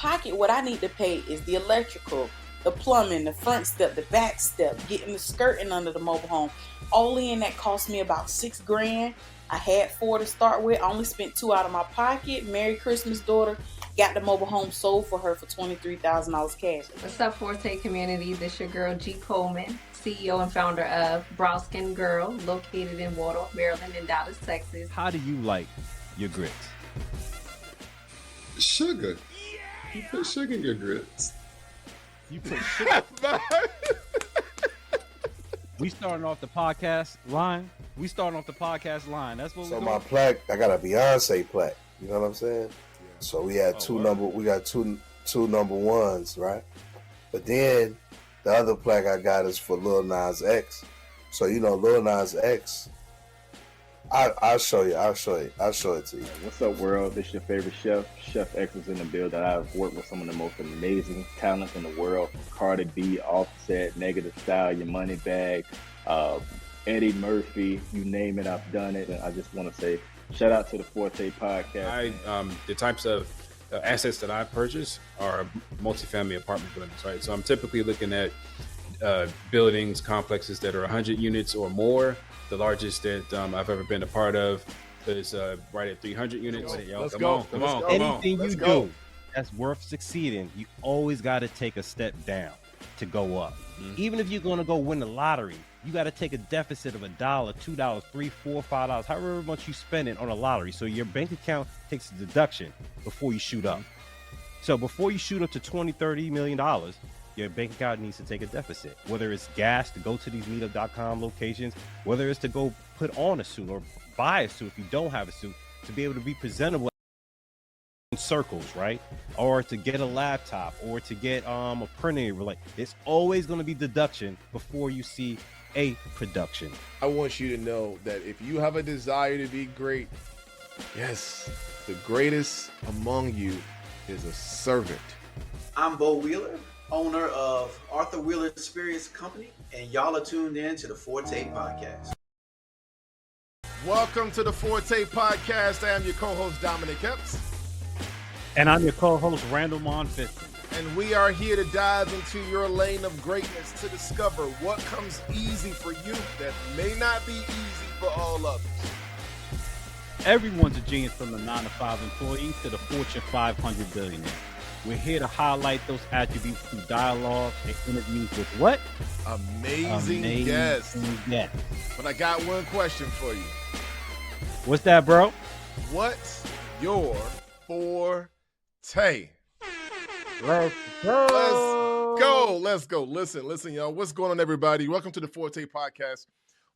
pocket what I need to pay is the electrical, the plumbing, the front step, the back step, getting the skirting under the mobile home. All in, that cost me about $6,000. I had 4 to start with. I only spent 2 out of my pocket. Merry Christmas, daughter. Got the mobile home sold for her for $23,000 cash. What's up, Forte community? This your girl G Coleman, CEO and founder of Brown Skin Girl, located in Waldorf, Maryland, and Dallas, Texas. How do you like your grits? Sugar. You put sugar in your grits. You put sugar. We starting off the podcast line. That's what. So my plaque, I got a Beyonce plaque. You know what I'm saying? Yeah. So we had two number ones, right? But then the other plaque I got is for Lil Nas X. So Lil Nas X. I'll show it to you. What's up, world? This is your favorite chef. Chef X is in the building. I've worked with some of the most amazing talents in the world. Cardi B, Offset, Negative Style, Your Money Bag, Eddie Murphy, you name it, I've done it. And I just want to say shout out to the Forte podcast. The types of assets that I purchase are multifamily apartment buildings, right? So I'm typically looking at buildings, complexes that are 100 units or more. The largest that I've ever been a part of is right at 300 units. Come on. Anything you do that's worth succeeding, you always got to take a step down to go up. Mm-hmm. Even if you're going to go win the lottery, you got to take a deficit of $1, $2, $3, $4, $5, however much you spend it on a lottery. So your bank account takes a deduction before you shoot up. So before you shoot up to $20, $30 million, your bank account needs to take a deficit, whether it's gas to go to these meetup.com locations, whether it's to go put on a suit or buy a suit if you don't have a suit, to be able to be presentable in circles, right? Or to get a laptop or to get a printer. Like, it's always going to be deduction before you see a production. I want you to know that if you have a desire to be great, yes, the greatest among you is a servant. I'm Bo Wheeler, owner of Arthur Wheeler Experience Company, and y'all are tuned in to the Forte Podcast. Welcome to the Forte Podcast. I am your co-host, Dominic Epps. And I'm your co-host, Randall Monfiston. And we are here to dive into your lane of greatness to discover what comes easy for you that may not be easy for all others. Everyone's a genius, from the 9-to-5 employee to the Fortune 500 billionaire. We're here to highlight those attributes through dialogue and interviews with what? Amazing guests. But I got one question for you. What's that, bro? What's your forte? Let's go. Let's go. Listen, y'all. What's going on, everybody? Welcome to the Forte Podcast.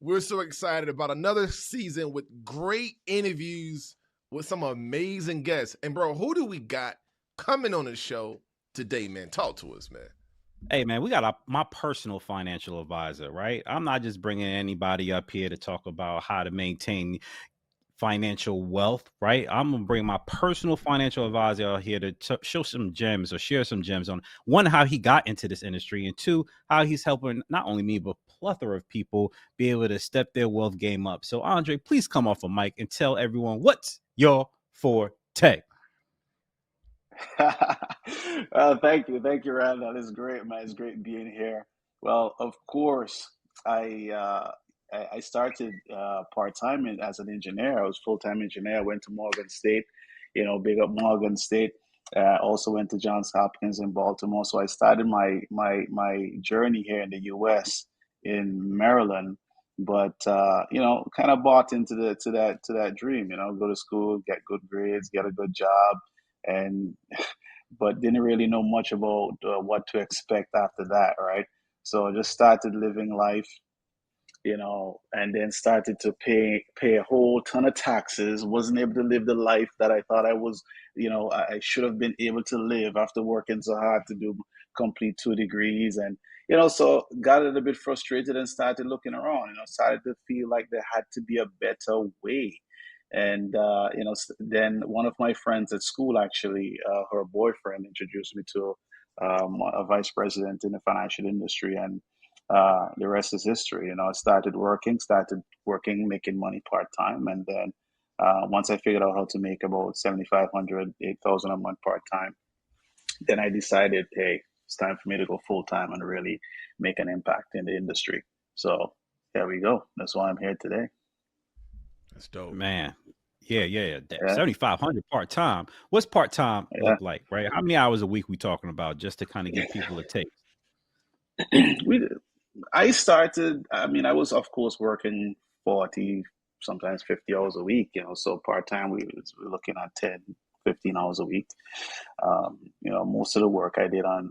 We're so excited about another season with great interviews with some amazing guests. And, bro, who do we got coming on the show today, man? Talk to us, man. Hey, man, we got my personal financial advisor, right? I'm not just bringing anybody up here to talk about how to maintain financial wealth, right? I'm gonna bring my personal financial advisor out here to show some gems or share some gems on, one, how he got into this industry, and two, how he's helping not only me but a plethora of people be able to step their wealth game up. So Andre, please come off a mic and tell everyone what's your forte. Thank you, Randall. It's great, man. It's great being here. Well, of course, I started part-time as an engineer. I was full-time engineer. I went to Morgan State, big up Morgan State. Also went to Johns Hopkins in Baltimore. So I started my journey here in the U.S. in Maryland, but kind of bought into that dream. Go to school, get good grades, get a good job, but didn't really know much about what to expect after that, right? So I just started living life. And then started to pay a whole ton of taxes, wasn't able to live the life that I thought I was, I should have been able to live after working so hard to complete 2 degrees. And, so got a little bit frustrated and started looking around, started to feel like there had to be a better way. And, then one of my friends at school, actually, her boyfriend introduced me to a vice president in the financial industry, and the rest is history. I started working, making money part-time. And then once I figured out how to make about $7,500, $8,000 a month part-time, then I decided, hey, it's time for me to go full time and really make an impact in the industry. So there we go. That's why I'm here today. That's dope. Man. Yeah. Yeah, 7,500 part time. What's part time yeah. look like, right? How many hours a week we talking about, just to kind of give people a taste? I started, I mean, I was, of course, working 40, sometimes 50 hours a week, so part time, we're looking at 10, 15 hours a week. Most of the work I did on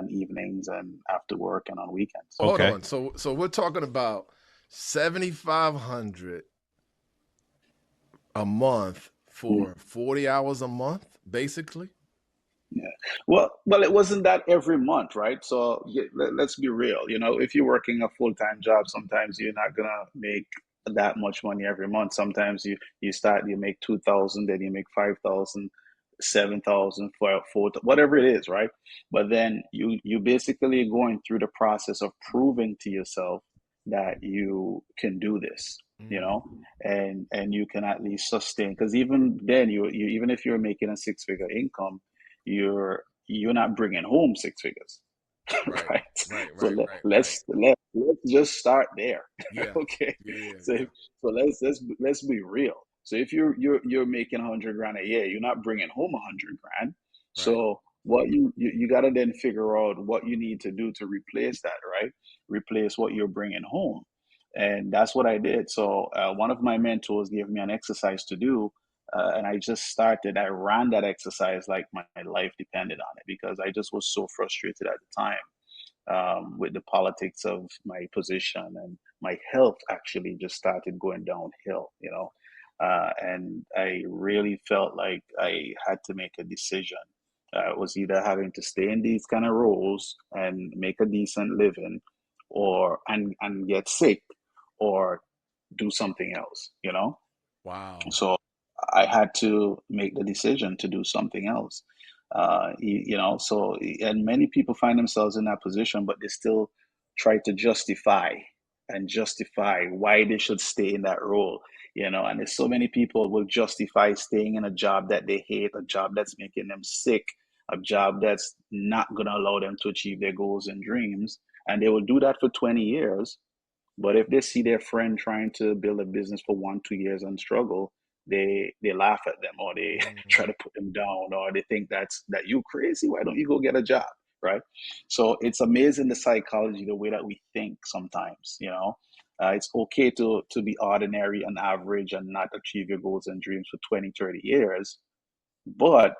evenings and after work and on weekends. So hold Okay. on. So we're talking about 7,500 a month for 40 hours a month, basically. Yeah. Well, it wasn't that every month, right? So let's be real. If you're working a full-time job, sometimes you're not gonna make that much money every month. Sometimes you make 2,000, then you make 5,000, 7,000, for whatever it is, right? But then you basically going through the process of proving to yourself that you can do this, and you can at least sustain. Because even then, you even if you're making a six-figure income, you're not bringing home six figures, right? So let's just start there. Yeah. Okay. Yeah. So let's be real. So if you're making 100 grand a year, you're not bringing home 100 grand. So what you got to then figure out what you need to do to replace that, right? Replace what you're bringing home. And that's what I did. So one of my mentors gave me an exercise to do, and I just started. I ran that exercise like my life depended on it, because I just was so frustrated at the time, with the politics of my position, and my health actually just started going downhill, and I really felt like I had to make a decision. I was either having to stay in these kind of roles and make a decent living, or and get sick, or do something else. Wow. So I had to make the decision to do something else. So, and many people find themselves in that position, but they still try to justify why they should stay in that role. And there's so many people will justify staying in a job that they hate, a job that's making them sick, a job that's not going to allow them to achieve their goals and dreams. And they will do that for 20 years. But if they see their friend trying to build a business for 1, 2 years and struggle, they laugh at them, or they try to put them down, or they think that you crazy. Why don't you go get a job, right? So it's amazing, the psychology, the way that we think sometimes. It's okay to be ordinary and average and not achieve your goals and dreams for 20, 30 years, but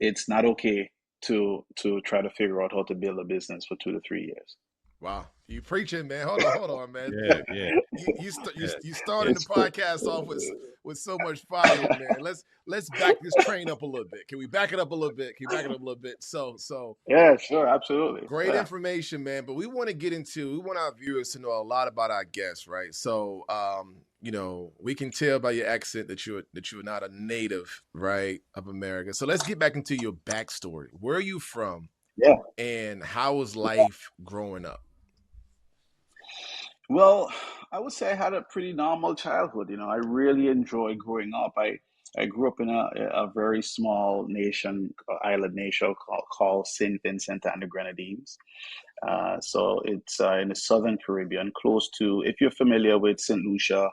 it's not okay to try to figure out how to build a business for 2 to 3 years. Wow, you preaching, man. Hold on, man. Yeah. You started the podcast off with so much fire, man. Let's back this train up a little bit. Can we back it up a little bit? So yeah, sure, absolutely. Great information, man. But we want our viewers to know a lot about our guests, right? So we can tell by your accent that you're not a native, right, of America. So let's get back into your backstory. Where are you from? Yeah. And how was life growing up? Well, I would say I had a pretty normal childhood. I really enjoyed growing up. I grew up in a very small island nation called St. Vincent and the Grenadines. So it's in the Southern Caribbean, close to, if you're familiar with St. Lucia,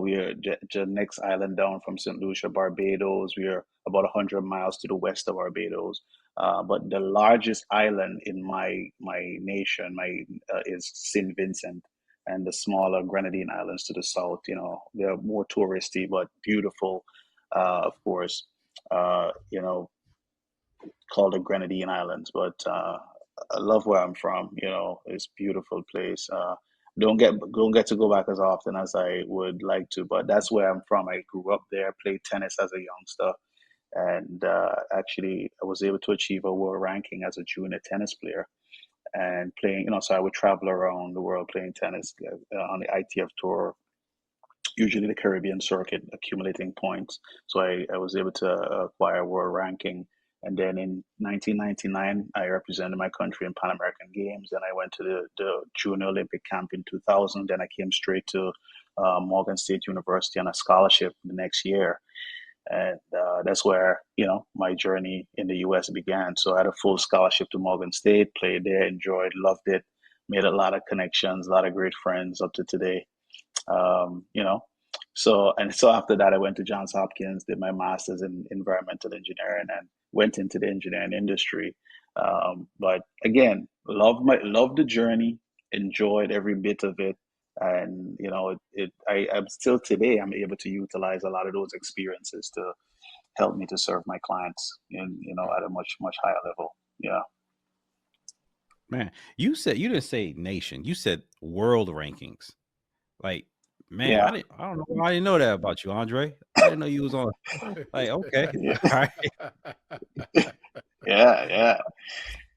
we are the next island down from St. Lucia, Barbados. We are about 100 miles to the west of Barbados. But the largest island in my nation is St. Vincent, and the smaller Grenadine islands to the south. They're more touristy but beautiful, of course. Called the Grenadine Islands, but I love where I'm from. It's a beautiful place. Don't get to go back as often as I would like to, but that's where I'm from. I grew up there, played tennis as a youngster, and actually I was able to achieve a world ranking as a junior tennis player. And playing, so I would travel around the world playing tennis on the ITF tour, usually the Caribbean circuit, accumulating points. So I was able to acquire world ranking. And then in 1999, I represented my country in Pan American Games. Then I went to the Junior Olympic camp in 2000. Then I came straight to Morgan State University on a scholarship the next year. And that's where, my journey in the U.S. began. So I had a full scholarship to Morgan State, played there, enjoyed, loved it, made a lot of connections, a lot of great friends up to today. Um, you know, so after that, I went to Johns Hopkins, did my master's in environmental engineering, and went into the engineering industry. But again, loved the journey, enjoyed every bit of it, and I'm still today. I'm able to utilize a lot of those experiences to help me to serve my clients, at a much much higher level. Yeah. Man, you didn't say nation. You said world rankings. Like, man, Yeah. I don't know why I didn't know that about you, Andre. I didn't know you was on. Like, okay, Yeah. all right. Yeah. Yeah.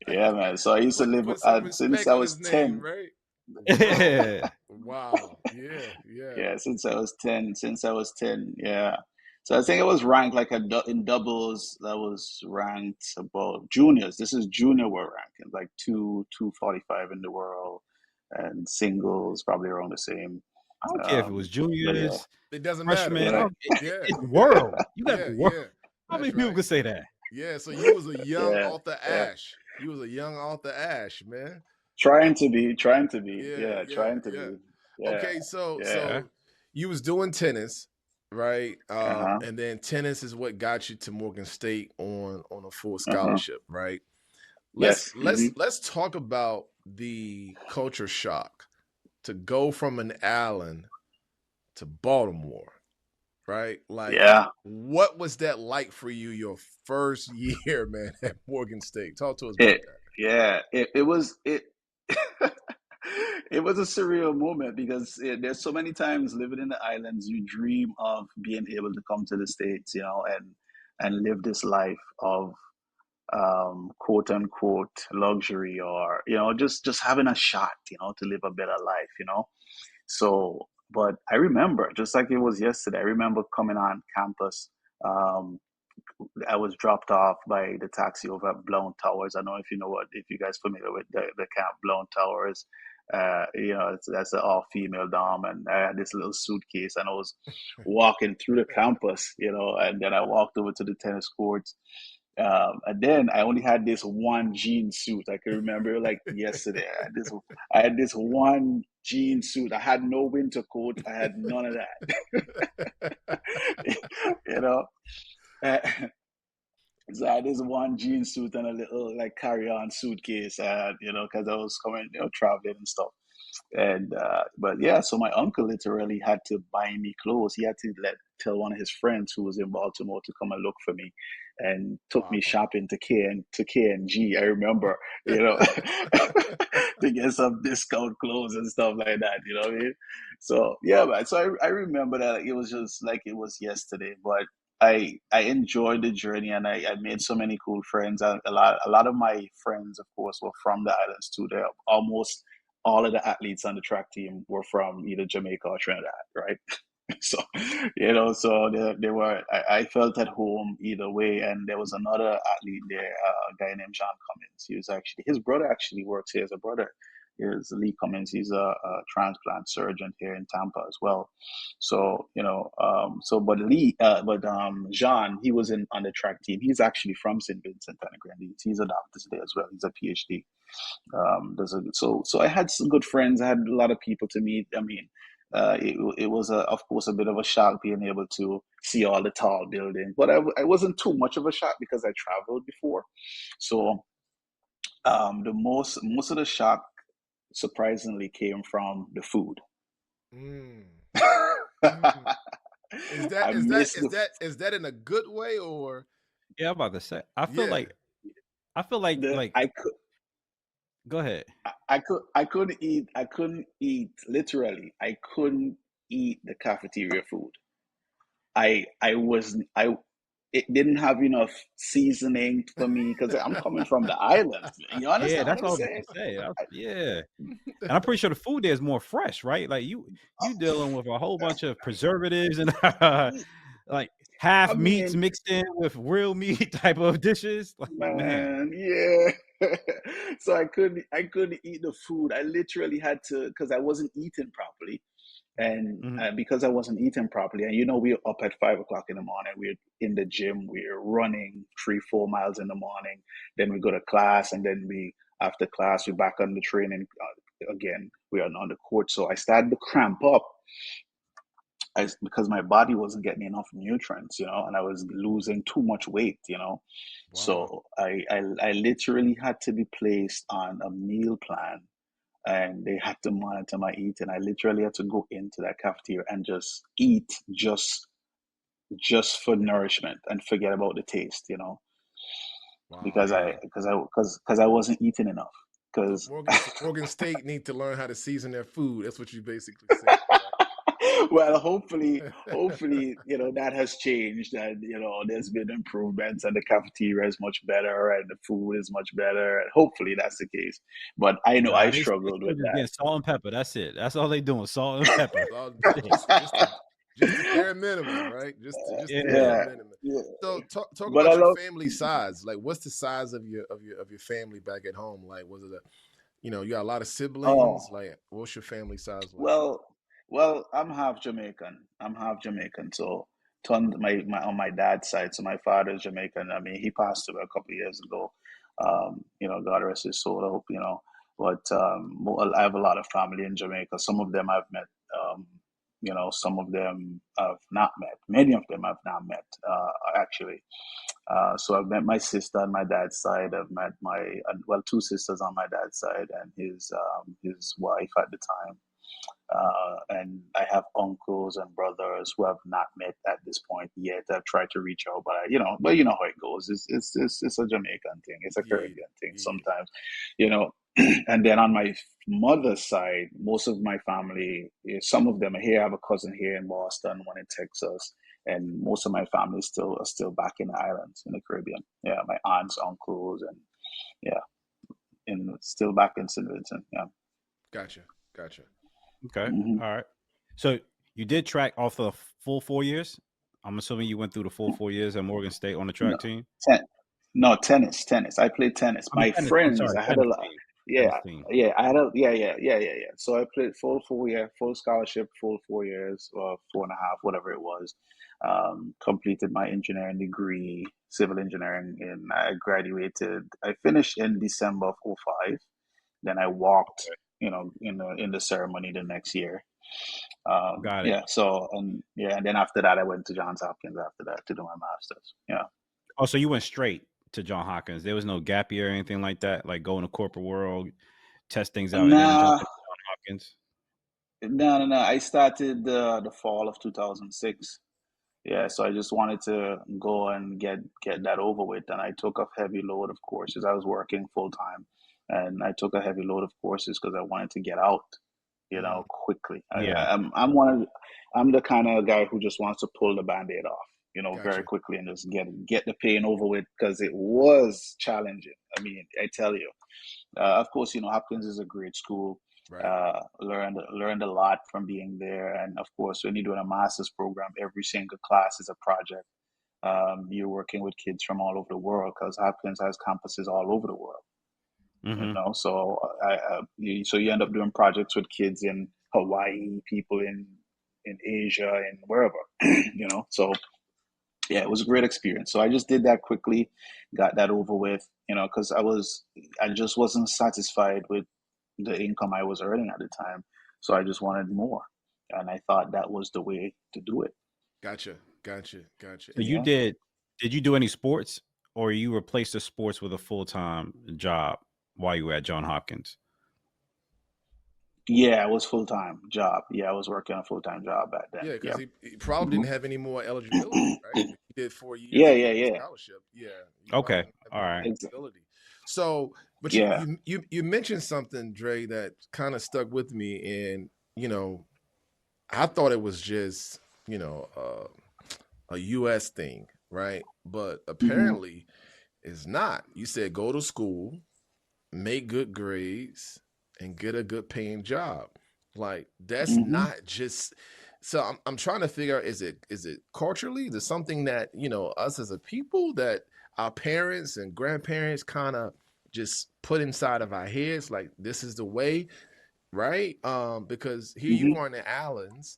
Yeah, man. So I used to live Put some since respect I on was his name, 10. right? Bro. Yeah. Wow. Yeah. Yeah. Yeah, since I was 10. Since I was 10. Yeah. So I think I was ranked like in doubles. That was ranked about juniors. This is junior world ranking, like 245 in the world, and singles probably around the same. I don't care if it was But yeah, juniors, It doesn't matter, freshmen. yeah, right? Yeah. It's world. You got Yeah. the world. Yeah. How many That's people right. can say that? Yeah. So you was a young yeah, Arthur yeah. Ashe. You was a young Arthur Ashe, man. Trying to be. Yeah, Yeah, yeah, trying to yeah. be. Yeah, Okay, so yeah. Okay. so you was doing tennis, right? Uh-huh. And then tennis is what got you to Morgan State on a full Uh-huh. scholarship, right? Let's Yes. let's let's talk about the culture shock to go from an island to Baltimore, right? Like, Yeah. what was that like for you your first year, man, at Morgan State? Talk to us about It that. yeah, it was it it was a surreal moment because there's so many times living in the islands you dream of being able to come to the States, and live this life of quote unquote luxury, or just having a shot, to live a better life. So, but I remember just like it was yesterday. I remember coming on campus. Um, I was dropped off by the taxi over at Blown Towers. I don't know if you know if you guys familiar with the camp Blown Towers. That's an all-female dorm, and I had this little suitcase, and I was walking through the campus, and then I walked over to the tennis courts. And then I only had this one jean suit. I can remember like yesterday. I had this one jean suit. I had no winter coat. I had none of that. you know. Uh, So I had this one jean suit and a little like carry-on suitcase, because I was coming, traveling and stuff. And but yeah, so my uncle literally had to buy me clothes. He had to tell one of his friends who was in Baltimore to come and look for me, and took Wow. me shopping to K&G. I remember, to get some discount clothes and stuff like that. You know what I mean? So yeah, man. So I remember that it was just like it was yesterday, but. I enjoyed the journey, and I made so many cool friends. And a lot of my friends, of course, were from the islands too. They're almost all of the athletes on the track team were from either Jamaica or Trinidad, right? So, so they were. I felt at home either way. And there was another athlete there, a guy named John Cummins. He was actually his brother actually works here as a brother. Is Lee Cummins. He's a transplant surgeon here in Tampa as well. So Jean, he was on the track team. He's actually from St. Vincent and the Grenadines. He's a doctor today as well. He's a PhD. So I had some good friends. I had a lot of people to meet. I mean, it was of course a bit of a shock being able to see all the tall buildings, but I wasn't too much of a shock because I traveled before. So the most of the shock surprisingly came from the food. Mm. Mm. Is that I is that missed is that is that in a good way or Yeah, I'm about to say. yeah? I feel like the like. Go ahead. I couldn't eat literally. I couldn't eat the cafeteria food. I wasn't I It didn't have enough seasoning for me because I'm coming from the islands. You Yeah, understand what that's I'm what I was saying? about to say. I, Yeah, and I'm pretty sure the food there is more fresh, right? Like you dealing with a whole bunch of preservatives and like I half meats mean, mixed in with real meat type of dishes. Like, man, man, yeah. So I couldn't eat the food. I literally had to because I wasn't eating properly. And Mhm. because I wasn't eating properly, and we're up at 5 o'clock in the morning, we're in the gym, we're running 3-4 miles in the morning, then we go to class, and then after class we're back on the training again. We're on the court, so I started to cramp up. Because my body wasn't getting enough nutrients, and I was losing too much weight. Wow. So I literally had to be placed on a meal plan, and they had to monitor my eating. I literally had to go into that cafeteria and just eat just for nourishment and forget about the taste, Wow. because Yeah. I wasn't eating enough. So Because Morgan State need to learn how to season their food. That's what you basically said. Right? well, hopefully, that has changed, and there's been improvements, and the cafeteria is much better, and the food is much better, and hopefully that's the case. But I know I Nah, they struggled still with just that. getting salt and pepper. That's it. That's all they doing. Salt and pepper. Salt and pepper. Just the bare minimum, right? Just the Yeah. bare minimum. Yeah. So talk But I about your love. family size. Like, what's the size of your family back at home? Like, was it you got a lot of Oh, siblings? Like, what's your family size like? well, I'm half Jamaican. So on my dad's side. So my father's Jamaican. I mean, he passed away a couple of years ago. God rest his soul. I hope. But I have a lot of family in Jamaica. Some of them I've met. Some of them I've not met. Many of them I've not met. Actually. So I've met my sister on my dad's side. I've met two sisters on my dad's side, and his wife at the time. And I have uncles and brothers who I've not met at this point yet. I've tried to reach out, but you know how it goes. It's a Jamaican thing. It's a Yeah, Caribbean thing yeah. sometimes, you know. And then on my mother's side, most of my family, some of them are here. I have a cousin here in Boston, one in Texas, and most of my family are still back in the islands in the Caribbean. Yeah, my aunts, uncles, and yeah, and still back in St. Vincent. Yeah. Gotcha. Okay. Mhm. All right. So you did track off the full 4 years? I'm assuming you went through the full 4 years at Morgan State on the No, track team? no, tennis. I played tennis. I mean, My tennis. I'm friends, sorry, I had a tennis lot. team. Yeah, Tennis team. yeah, I had a yeah. So I played full 4 year, full scholarship, full 4 years, or 4.5, whatever it was. Completed my engineering degree, civil engineering, and I graduated. I finished in December of '05. Then I walked, in the ceremony the next year. Got it. Yeah. So and then after that, I went to Johns Hopkins after that to do my master's. Yeah. Oh, so you went straight to John Hopkins. There was no gap year or anything like that, like go in the corporate world, test things out, and then jump Nah, into John Hopkins. no. I started the fall of 2006. Yeah, so I just wanted to go and get that over with, and I took a heavy load of courses. I was working full time, and I took a heavy load of courses because I wanted to get out, quickly. Yeah. I'm the kind of guy who just wants to pull the band-aid off, very Gotcha. quickly and just get the pain over with because it was challenging. I mean, I tell you. Of course, Hopkins is a great school. Right. Learned a lot from being there, and of course, when you're doing a master's program, every single class is a project. You're working with kids from all over the world because Hopkins has campuses all over the world. Mm-hmm. So you end up doing projects with kids in Hawaii, people in Asia, and wherever. So yeah, it was a great experience. So I just did that quickly, got that over with, because I just wasn't satisfied with the income I was earning at the time. So I just wanted more. And I thought that was the way to do it. Gotcha. So you Yeah. did you do any sports, or you replaced the sports with a full-time job while you were at John Hopkins? Yeah, it was full-time job. Yeah, I was working a full-time job back then. Yeah, Yeah. because he probably Mhm. didn't have any more eligibility, right? He did 4 years Yeah, and yeah, he got a yeah. scholarship. Yeah, you probably Okay. didn't have All more right. eligibility. So, but Yeah. you mentioned something, Dre, that kind of stuck with me, and I thought it was just a U.S. thing, right? But Mhm. apparently, it's not. You said go to school, make good grades, and get a good paying job. Like that's Mhm. not just. So I'm trying to figure out, is it culturally? Is it something that us as a people, that our parents and grandparents kind of just put inside of our heads, like this is the way, right? Because here you Mm-hmm. are in the Allens,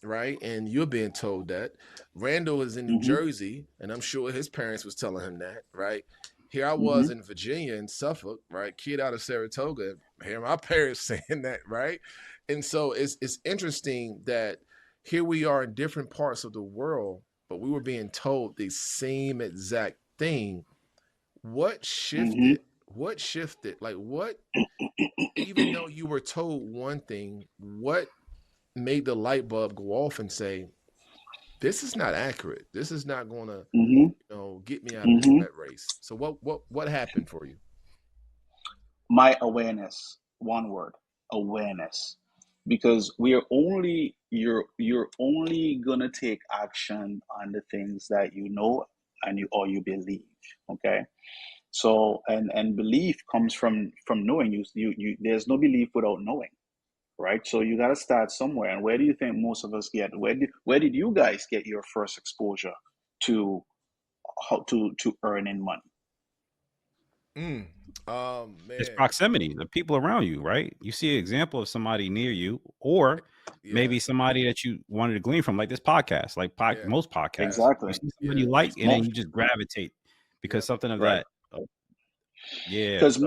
right? And you're being told that Randall is in New Mm-hmm. Jersey, and I'm sure his parents was telling him that, right? Here I Mm-hmm. was in Virginia, in Suffolk, right? Kid out of Saratoga. Hear my parents saying that, right? And so it's interesting that here we are in different parts of the world, but we were being told the same exact thing. What Mm-hmm. shifted? What shifted? Like what? Even though you were told one thing, what made the light bulb go off and say, this is not accurate. This is not going to, Mm-hmm. get me out of this Mm-hmm. rat race. So what happened for you? My awareness, one word, awareness. Because you're only gonna take action on the things that you know and you believe. Okay. So and belief comes from knowing. You there's no belief without knowing, right? So you got to start somewhere. And where do you think most of us get? Where did you guys get your first exposure to how to earning money? Mm. It's Man. proximity, the people around you, right? You see an example of somebody near you, or Yeah. maybe somebody that you wanted to glean from, like this podcast, like Yeah. most podcasts. You Exactly. see someone Yeah. you like, and then Most you just gravitate because Yep. something of right. that. Yeah. Because So.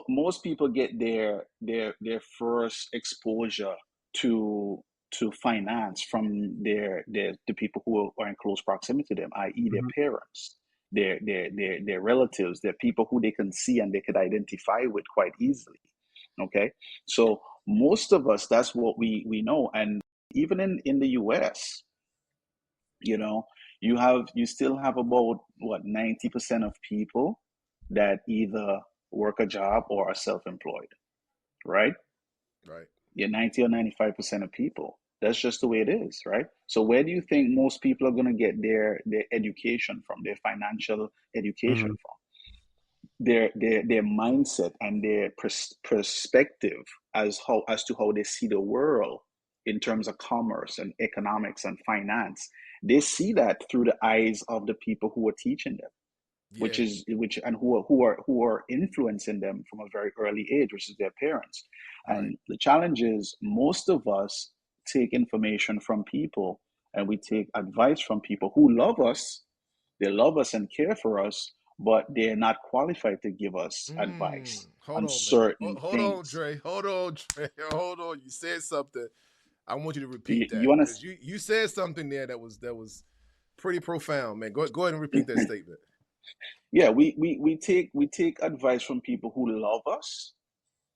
most people get their first exposure to to finance from their the people who are in close proximity to them, i.e., their Mhm. parents, their relatives, their people who they can see and they could identify with quite easily. Okay, so most of us, that's what we know. And even in the US, you know, you still have about what 90% of people that either work a job or are self-employed, right? Right. Yeah, 90 or 95% of people. That's just the way it is, right? So where do you think most people are going to get their education from, their financial education Mhm. from? Their mindset and their perspective as to how they see the world in terms of commerce and economics and finance. They see that through the eyes of the people who are teaching them, which Yeah. is which and who are influencing them from a very early age, which is their parents. Right. And the challenge is most of us take information from people, and we take advice from people who love us. They love us and care for us, but they're not qualified to give us advice Hold on on, man. certain Hold on, things. Dre. Hold on, Dre. Hold on. You said something. I want you to repeat You that because understand? you said something there that was pretty profound, man. Go ahead and repeat that statement. Yeah, we take advice from people who love us,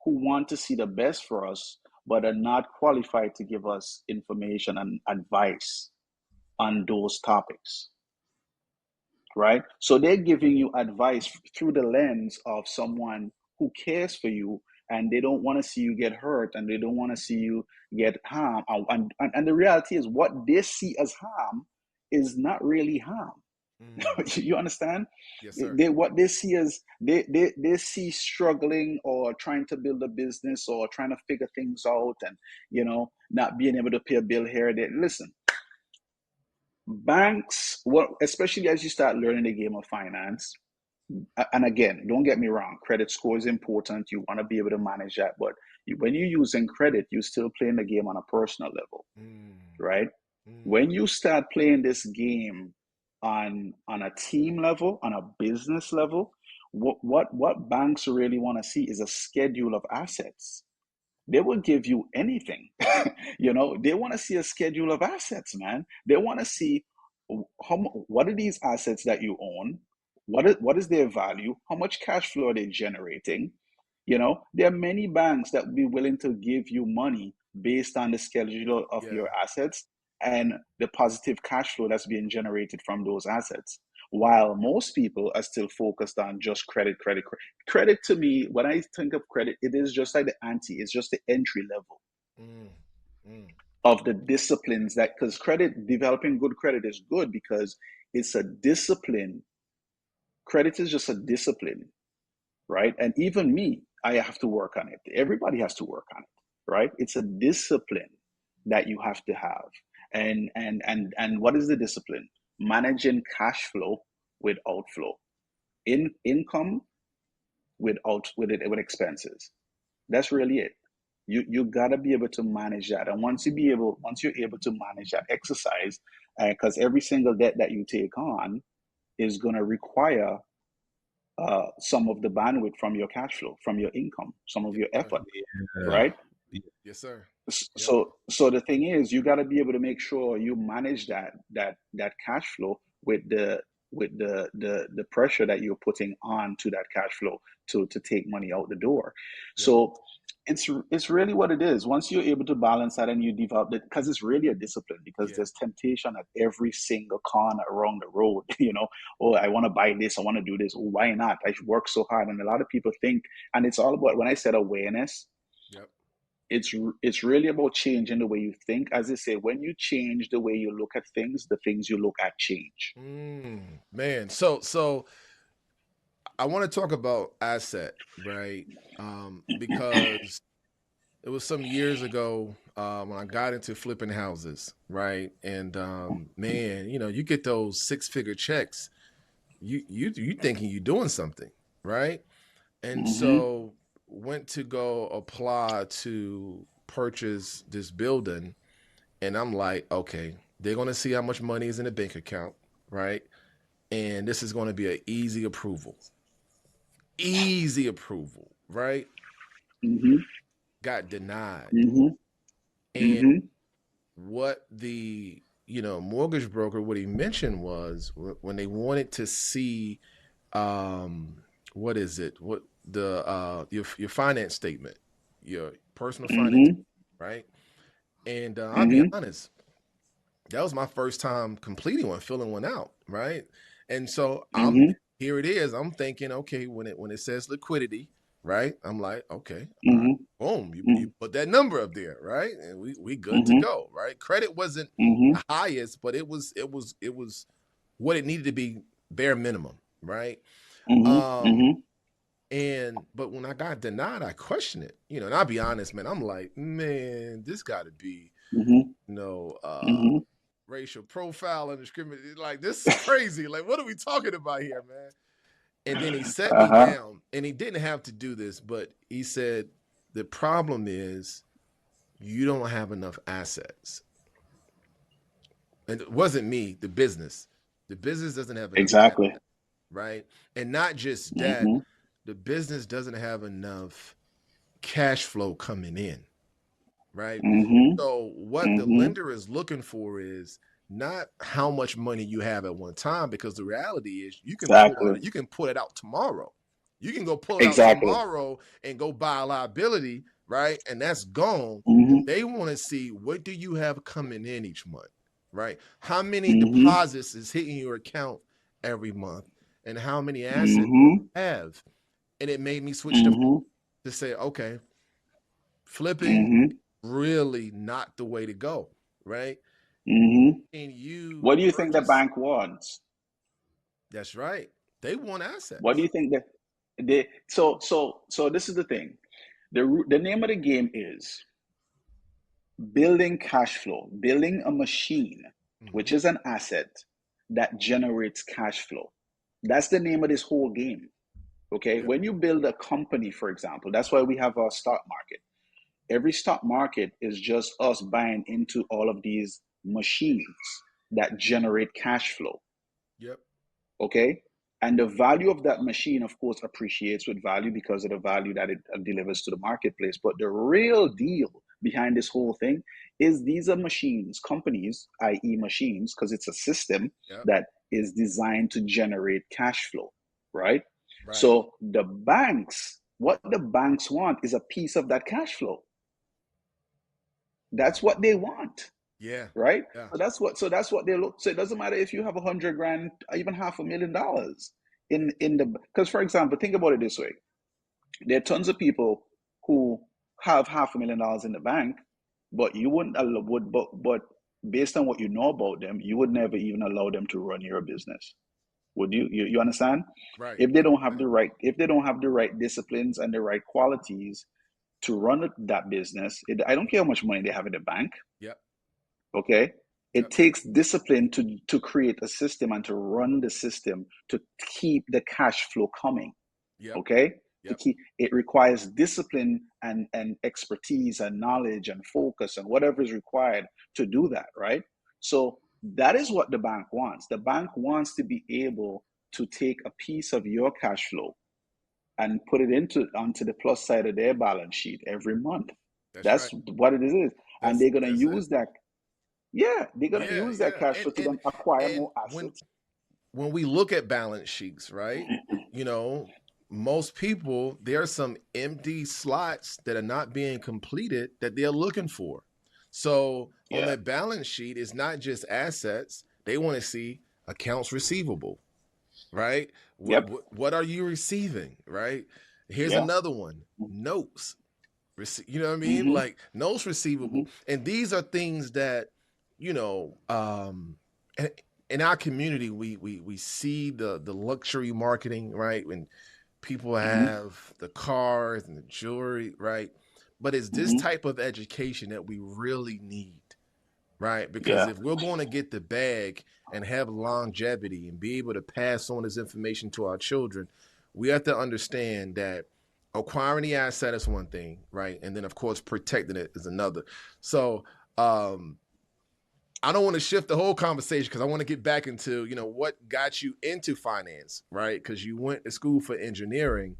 who want to see the best for us, but are not qualified to give us information and advice on those topics, right? So they're giving you advice through the lens of someone who cares for you, and they don't want to see you get hurt, and they don't want to see you get harm. And the reality is, what they see as harm is not really harm. Mm. You understand? Yes, sir. What they see as they see struggling or trying to build a business or trying to figure things out, and not being able to pay a bill here. They listen. Banks, well, especially as you start learning the game of finance, and again, don't get me wrong, credit score is important. You want to be able to manage that, but when you're using credit, you're still playing the game on a personal level, Mm. right? Mm. When you start playing this game on a team level, on a business level, what banks really want to see is a schedule of assets. They will give you anything. They want to see a schedule of assets, man. They want to see what are these assets that you own? What is their value? How much cash flow are they generating? There are many banks that will be willing to give you money based on the schedule of Yeah. your assets and the positive cash flow that's being generated from those assets. While most people are still focused on just credit, credit, credit. Credit to me, when I think of credit, it is just like the ante, it's just the entry level Mm. Mm. of the disciplines because developing good credit is good because it's a discipline. Credit is just a discipline, right? And even me, I have to work on it. Everybody has to work on it, right? It's a discipline that you have to have. And what is the discipline? Managing cash flow with outflow, income with expenses. That's really it. You gotta be able to manage that. And once you're able to manage that exercise, because every single debt that you take on is gonna require some of the bandwidth from your cash flow, from your income, some of Yes, your sir. effort, Yeah. right? Yes, sir. Yep. So the thing is, you got to be able to make sure you manage that cash flow with the pressure that you're putting on to that cash flow to take money out the door. Yep. So it's really what it is. Once you're able to balance that and you develop it, because it's really a discipline, because Yeah. there's temptation at every single corner around the road. Oh, I want to buy this, I want to do this. Oh, why not? I should work so hard. And a lot of people think, and it's all about, when I said awareness, Yep. it's really about changing the way you think. As they say, when you change the way you look at things, the things you look at change. Man, so I want to talk about asset, right? Because it was some years ago when I got into flipping houses, right? And man, you get those 6-figure checks, you thinking you're doing something, right? And so went to go apply to purchase this building, and I'm like, okay, they're gonna see how much money is in the bank account, right? And this is going to be an easy approval, right? Mm-hmm. Got denied. Mm-hmm. And Mm-hmm. what the mortgage broker, what he mentioned was when they wanted to see what is it, what the your finance statement, your personal finance, right? And I'll be honest, that was my first time completing one, filling one out, right? And so here it is. I'm thinking, okay, when it says liquidity, right? I'm like, okay, all right, boom, you put that number up there, right? And we good to go, right? Credit wasn't the highest, but it was what it needed to be, bare minimum, right? But when I got denied, I questioned it, and I'll be honest, man, I'm like, man, this got to be, racial profile and discrimination. Like, this is crazy. Like, what are we talking about here, man? And then he set me down, and he didn't have to do this, but he said, the problem is you don't have enough assets. And it wasn't me, the business. The business doesn't have enough assets, right? And not just that, the business doesn't have enough cash flow coming in, right? So what the lender is looking for is not how much money you have at one time, because the reality is you can pull it out tomorrow. You can go pull it out tomorrow and go buy a liability, right? And that's gone. They want to see, what do you have coming in each month, right? How many deposits is hitting your account every month, and how many assets you have. And it made me switch to say, okay, flipping really not the way to go, right? And What do you think the bank wants? That's right. They want assets. What do you think that they? So this is the thing. The name of the game is building cash flow, building a machine, which is an asset that generates cash flow. That's the name of this whole game. Okay. When you build a company, for example, that's why we have our stock market. Every stock market is just us buying into all of these machines that generate cash flow. Yep. Okay. And the value of that machine, of course, appreciates with value because of the value that it delivers to the marketplace. But the real deal behind this whole thing is these are machines, companies, i.e. machines, because it's a system that is designed to generate cash flow, right? So what the banks want is a piece of that cash flow. That's what they want. Yeah. Right. Yeah. So that's what they look. So it doesn't matter if you have $100,000, even $500,000 because, for example, think about it this way. There are tons of people who have $500,000 in the bank, but you wouldn't but based on what you know about them, you would never even allow them to run your business. Would you? You understand? Right. If they don't have the right disciplines and the right qualities to run that business, I don't care how much money they have in the bank. Yep. Okay. It takes discipline to create a system and to run the system to keep the cash flow coming. Yep. Okay. Yep. It requires discipline and expertise and knowledge and focus and whatever is required to do that, right? So that is what the bank wants. The bank wants to be able to take a piece of your cash flow and put it onto the plus side of their balance sheet every month. That's That's right. what it is. And they're gonna That's it. use that. Yeah, they're gonna Yeah, use that yeah. cash flow to then acquire And more assets. when we look at balance sheets, right? You know, most people, there are some empty slots that are not being completed that they're looking for. So on Yeah. that balance sheet, it's not just assets. They want to see accounts receivable, right? Yep. What are you receiving, right? Here's Yeah. another one, notes. You know what I mean? Mm-hmm. Like notes receivable. Mm-hmm. And these are things that, you know, in our community, we see the luxury marketing, right? When people Mm-hmm. have the cars and the jewelry, right? But it's this Mm-hmm. type of education that we really need, right? Because Yeah. if we're going to get the bag and have longevity and be able to pass on this information to our children, we have to understand that acquiring the asset is one thing, right? And then of course protecting it is another. So I don't want to shift the whole conversation because I want to get back into, you know, what got you into finance, right? Because you went to school for engineering,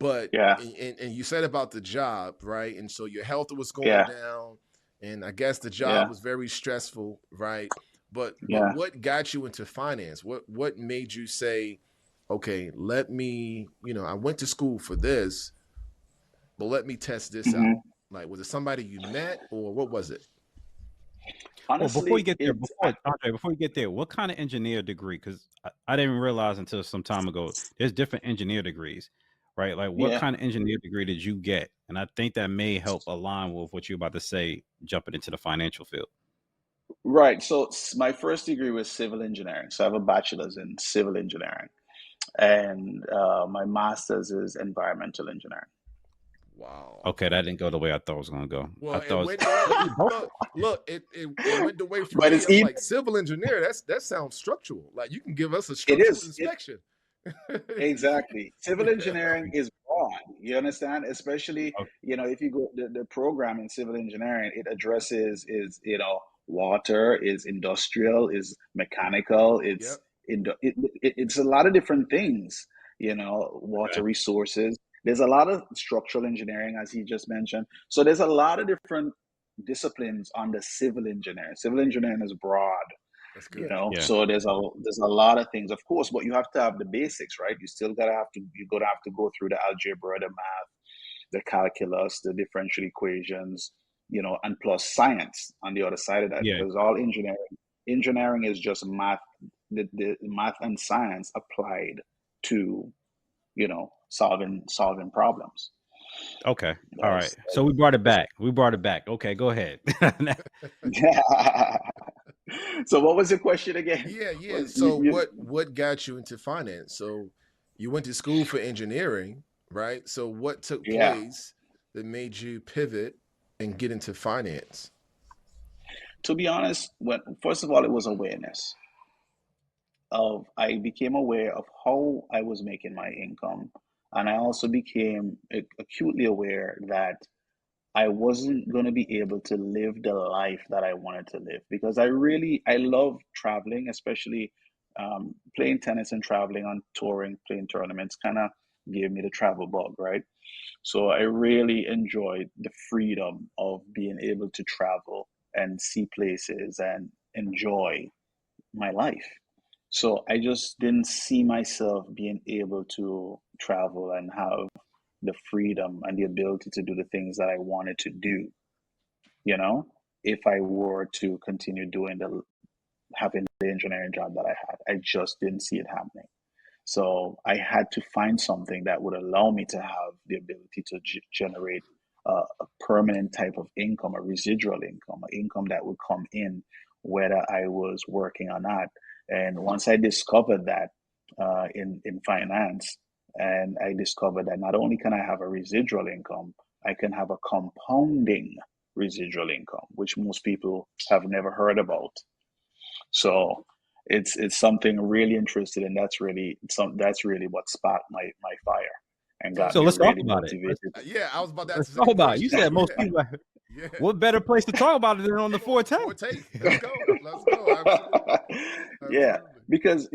but Yeah. and you said about the job, right? And so your health was going Yeah. down, and I guess the Yeah. job was very stressful, right? But Yeah. what got you into finance? What made you say, okay, let me, you know, I went to school for this, but let me test this Mm-hmm. out. Like, was it somebody you met, or what was it? Well, before you Honestly, get there, before you get there, what kind of engineer degree? Because I didn't realize until some time ago, there's different engineer degrees, right? Like, what yeah. kind of engineer degree did you get? And I think that may help align with what you're about to say, jumping into the financial field. Right. So my first degree was civil engineering. So I have a bachelor's in civil engineering, and my master's is environmental engineering. Wow. Okay, that didn't go the way I thought it was going to go. Well, I it thought went look, it went the way for But me. it's I'm even like civil engineer. That sounds structural. Like you can give us a it structural is. inspection. Exactly. Civil Yeah. engineering is broad. You understand? Especially, okay. if you go the program in civil engineering, it addresses is, water, is industrial, is mechanical, Yep. it's a lot of different things, water resources. There's a lot of structural engineering, as he just mentioned. So there's a lot of different disciplines on the civil engineering. Civil engineering is broad. That's good. Yeah. So there's a lot of things, of course, but you have to have the basics, right? You're gonna have to go through the algebra, the math, the calculus, the differential equations, and plus science on the other side of that, Yeah. because all engineering is just math, the math and science applied to solving problems. Okay. All right. So we brought it back. Okay, go ahead. So what was the question again? Yeah. So what got you into finance? So you went to school for engineering, right? So what took Yeah. place that made you pivot and get into finance? To be honest, first of all, it was awareness. I became aware of how I was making my income, and I also became acutely aware that I wasn't going to be able to live the life that I wanted to live, because I love traveling, especially playing tennis and traveling on touring, playing tournaments kind of gave me the travel bug, right? So I really enjoyed the freedom of being able to travel and see places and enjoy my life. So I just didn't see myself being able to travel and have the freedom and the ability to do the things that I wanted to do, you know, if I were to continue having the engineering job that I had. I just didn't see it happening. So I had to find something that would allow me to have the ability to generate a permanent type of income, a residual income, an income that would come in whether I was working or not. And once I discovered that in finance, and I discovered that not only can I have a residual income, I can have a compounding residual income, which most people have never heard about. So it's something really interested, and that's really what sparked my fire. and So got So me let's talk really about it. motivated. yeah, I was about to ask Let's the talk second about it. You question. said most Yeah. people. Yeah. What better place to talk about it than on the Forte? Forte. Let's go. Let's go. Absolutely. Yeah, Absolutely. because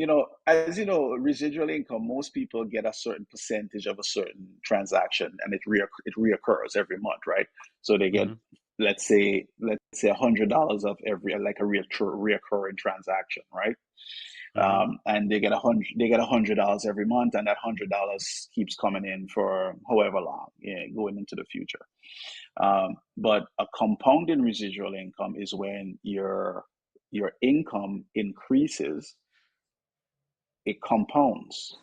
as you know, residual income, most people get a certain percentage of a certain transaction, and it reoccurs every month, right? So they get, Mhm. let's say $100 of every, like a reoccurring transaction, right? Mhm. And they get $100 every month, and that $100 keeps coming in for however long, yeah, going into the future. But a compounding residual income is when your income increases, it compounds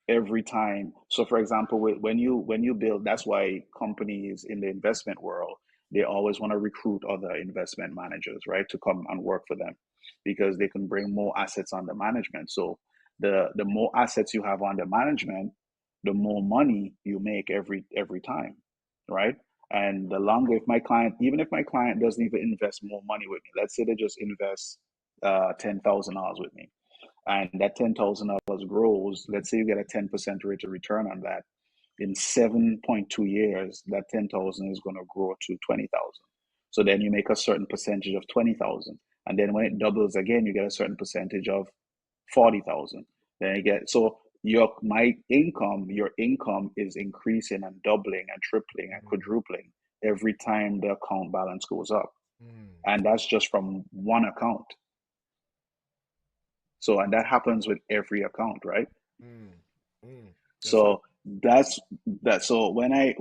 every time. So, for example, when you build, that's why companies in the investment world, they always want to recruit other investment managers, right, to come and work for them, because they can bring more assets under management. So the more assets you have under management, the more money you make every time, right? And the longer, if my client, even if my client doesn't even invest more money with me, let's say they just invest $10,000 with me, and that $10,000 grows, let's say you get a 10% rate of return on that, in 7.2 years, that 10,000 is going to grow to 20,000. So then you make a certain percentage of 20,000. And then when it doubles again, you get a certain percentage of 40,000. Then you get, so your income is increasing and doubling and tripling and quadrupling every time the account balance goes up. Mm, And that's just from one account. So, and that happens with every account, right? mm, mm. Yes, sir. So that's that. So when I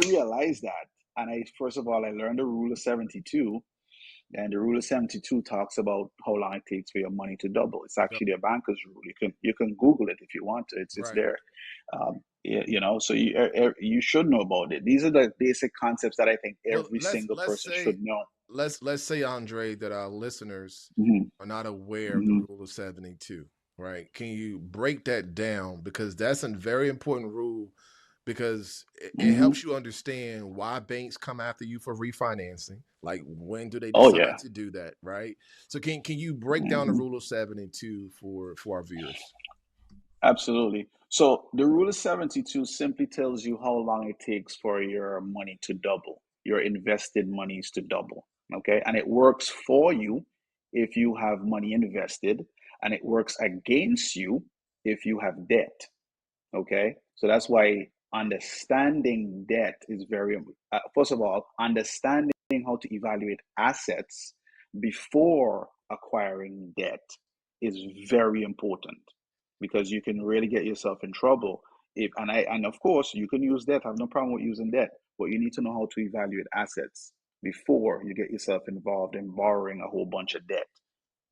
realized that, and I first of all I learned the rule of 72, and the rule of 72 talks about how long it takes for your money to double. It's Yep. actually a banker's rule. You can Google it if you want to. It's Right. there. So you should know about it. These are the basic concepts that I think Well, every single let's person say should know. let's say, Andre, that our listeners Hmm. are not aware of the Hmm. rule of 72, right? Can you break that down? Because that's a very important rule, because it Hmm. helps you understand why banks come after you for refinancing. Like, when do they Oh yeah. decide to do that, right? So can you break down the Hmm. rule of 72 for our viewers? Absolutely. So the rule of 72 simply tells you how long it takes for your money to double, your invested monies to double. Okay. And it works for you if you have money invested, and it works against you if you have debt. Okay. So that's why understanding debt is first of all, understanding how to evaluate assets before acquiring debt is very important, because you can really get yourself in trouble. And of course you can use debt. I have no problem with using debt, but you need to know how to evaluate assets before you get yourself involved in borrowing a whole bunch of debt,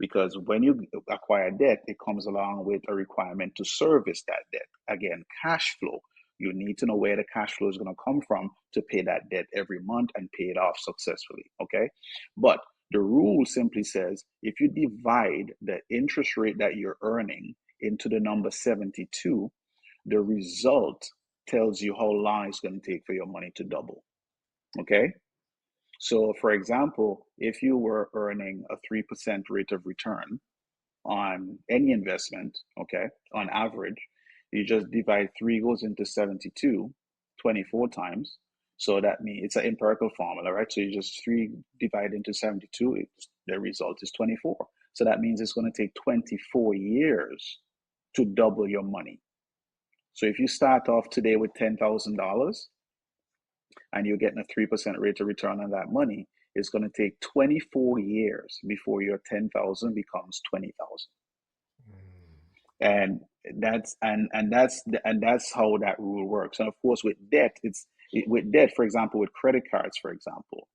because when you acquire debt, it comes along with a requirement to service that debt. Again, cash flow. You need to know where the cash flow is going to come from to pay that debt every month and pay it off successfully. Okay. But the rule simply says if you divide the interest rate that you're earning into the number 72, the result tells you how long it's going to take for your money to double. Okay. So, for example, if you were earning a 3% rate of return on any investment, okay, on average, you just divide 3 goes into 72, 24 times. So that means it's an empirical formula, right? So you just 3 divide into 72, the result is 24. So that means it's going to take 24 years to double your money. So if you start off today with $10,000 and you're getting a 3% rate of return on that money, it's going to take 24 years before your 10,000 becomes 20,000. And that's how that rule works. And of course, with debt, with debt, for example, with credit cards, for example,